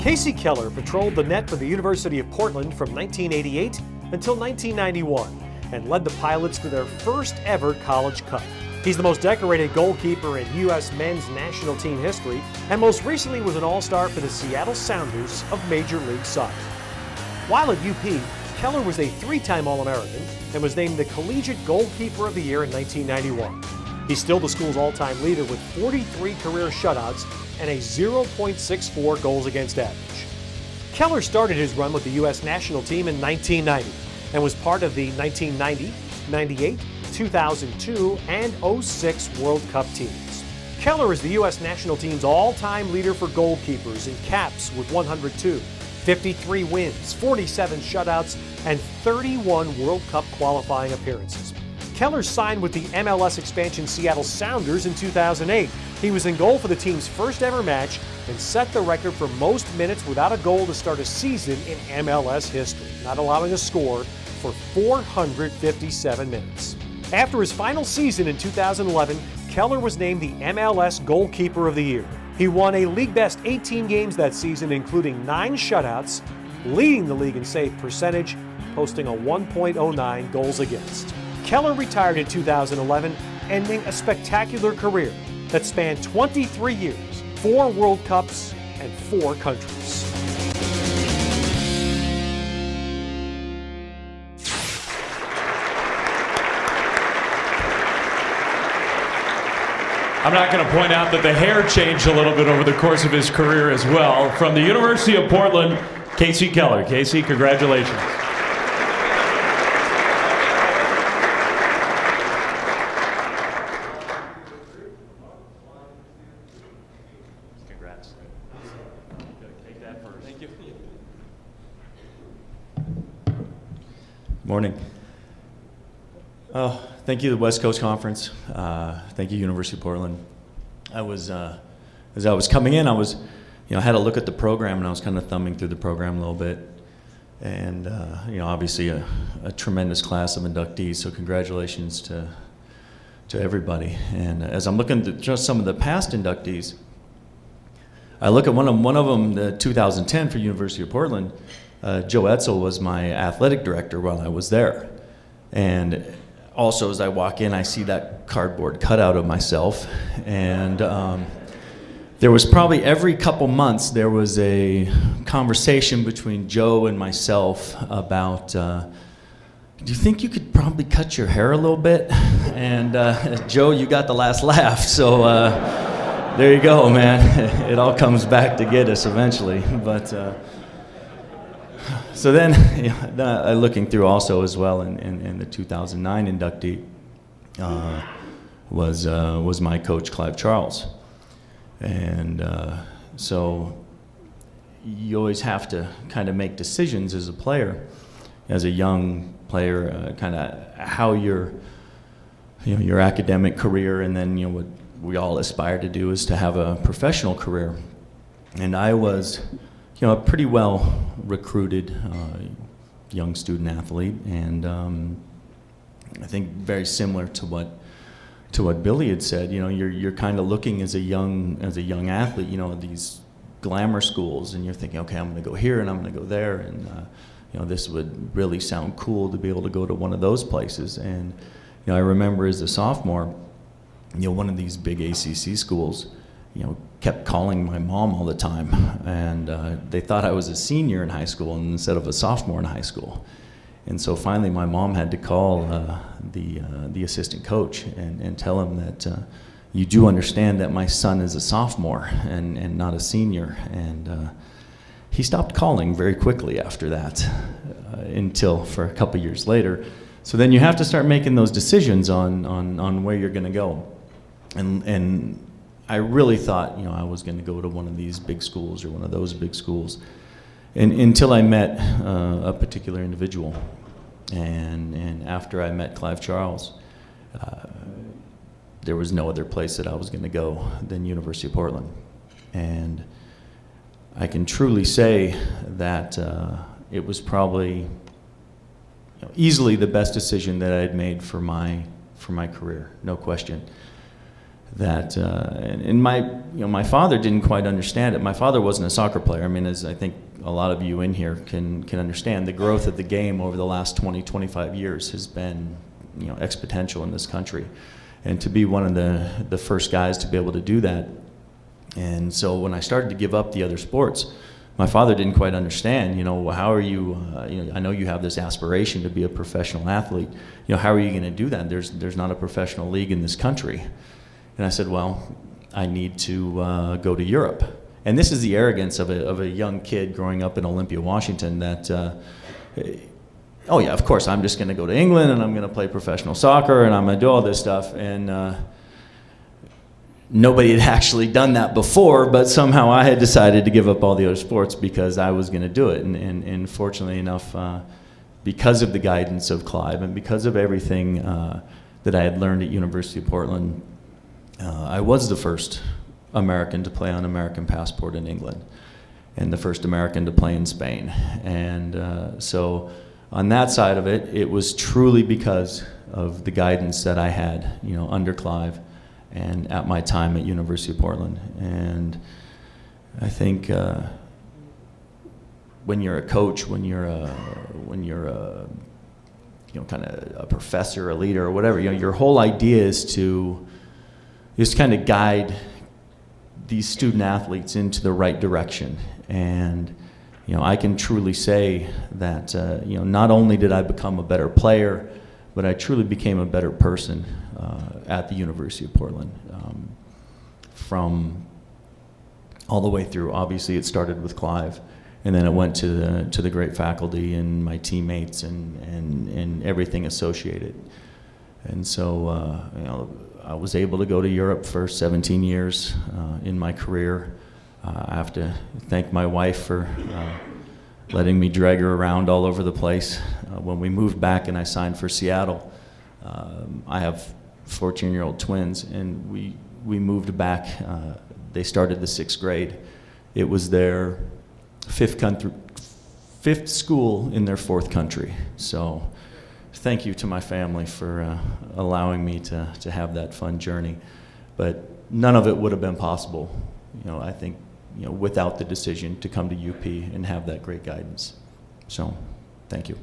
Kasey Keller patrolled the net for the University of Portland from 1988 until 1991 and led the Pilots to their first ever College Cup. He's the most decorated goalkeeper in U.S. men's national team history and most recently was an All-Star for the Seattle Sounders of Major League Soccer. While at UP, Keller was a three-time All-American and was named the Collegiate Goalkeeper of the Year in 1991. He's still the school's all-time leader with 43 career shutouts and a 0.64 goals against average. Keller started his run with the U.S. national team in 1990 and was part of the 1990, 98, 2002, and 06 World Cup teams. Keller is the U.S. national team's all-time leader for goalkeepers in caps with 102, 53 wins, 47 shutouts, and 31 World Cup qualifying appearances. Keller signed with the MLS expansion Seattle Sounders in 2008. He was in goal for the team's first ever match and set the record for most minutes without a goal to start a season in MLS history, not allowing a score for 457 minutes. After his final season in 2011, Keller was named the MLS Goalkeeper of the Year. He won a league-best 18 games that season, including 9 shutouts, leading the league in save percentage, posting a 1.09 goals against. Keller retired in 2011, ending a spectacular career that spanned 23 years, 4 World Cups, and 4 countries. I'm not going to point out that the hair changed a little bit over the course of his career as well. From the University of Portland, Kasey Keller. Kasey, congratulations. Congrats. Take that first. Thank you. Morning. Thank you, the West Coast Conference. Thank you, University of Portland. As I was coming in, I had to look at the program, and I was kind of thumbing through the program a little bit. And obviously a tremendous class of inductees. So congratulations to everybody. And as I'm looking at just some of the past inductees, I look at one of them, the 2010 for University of Portland. Joe Etzel was my athletic director while I was there. And also, as I walk in, I see that cardboard cutout of myself. And there was probably every couple months, there was a conversation between Joe and myself about, do you think you could probably cut your hair a little bit? And Joe, you got the last laugh. So there you go, man. It all comes back to get us eventually. But so then, looking through also as well, in the 2009 inductee was my coach Clive Charles, and so you always have to kind of make decisions as a player, as a young player, kind of how your academic career, and then what we all aspire to do is to have a professional career, and I was a pretty well recruited young student athlete, and I think very similar to what Billy had said. You're kind of looking as a young athlete, these glamour schools, and you're thinking, okay, I'm going to go here and I'm going to go there, and this would really sound cool to be able to go to one of those places. And I remember as a sophomore, one of these big ACC schools, kept calling my mom all the time, and they thought I was a senior in high school instead of a sophomore in high school. And so finally my mom had to call the assistant coach and tell him that you do understand that my son is a sophomore and not a senior. And he stopped calling very quickly after that, until for a couple years later. So then you have to start making those decisions on where you're going to go. And I really thought, I was going to go to one of these big schools or one of those big schools, until I met a particular individual. And after I met Clive Charles, there was no other place that I was going to go than University of Portland. And I can truly say that it was probably easily the best decision that I had made for my career, no question. and my father didn't quite understand it. My father wasn't a soccer player. I mean, as I think a lot of you in here can understand, the growth of the game over the last 20, 25 years has been, exponential in this country. And to be one of the first guys to be able to do that. And so when I started to give up the other sports, my father didn't quite understand, how are you, I know you have this aspiration to be a professional athlete, how are you going to do that? There's not a professional league in this country. And I said, well, I need to go to Europe. And this is the arrogance of a young kid growing up in Olympia, Washington, that, oh yeah, of course, I'm just going to go to England and I'm going to play professional soccer and I'm going to do all this stuff. And nobody had actually done that before, but somehow I had decided to give up all the other sports because I was going to do it. And fortunately enough, because of the guidance of Clive and because of everything that I had learned at University of Portland, I was the first American to play on American passport in England and the first American to play in Spain. And so on that side of it, it was truly because of the guidance that I had, under Clive and at my time at University of Portland. And I think when you're a coach, when you're a kind of a professor, a leader, or whatever, your whole idea is to kind of guide these student athletes into the right direction. And I can truly say that not only did I become a better player, but I truly became a better person at the University of Portland. From all the way through, obviously it started with Clive, and then it went to the great faculty and my teammates and everything associated. And so I was able to go to Europe for 17 years in my career. I have to thank my wife for letting me drag her around all over the place. When we moved back and I signed for Seattle, I have 14-year-old twins, and we moved back. They started the 6th grade. It was their fifth school in their 4th country. So thank you to my family for allowing me to have that fun journey. But none of it would have been possible, I think, without the decision to come to UP and have that great guidance. So thank you.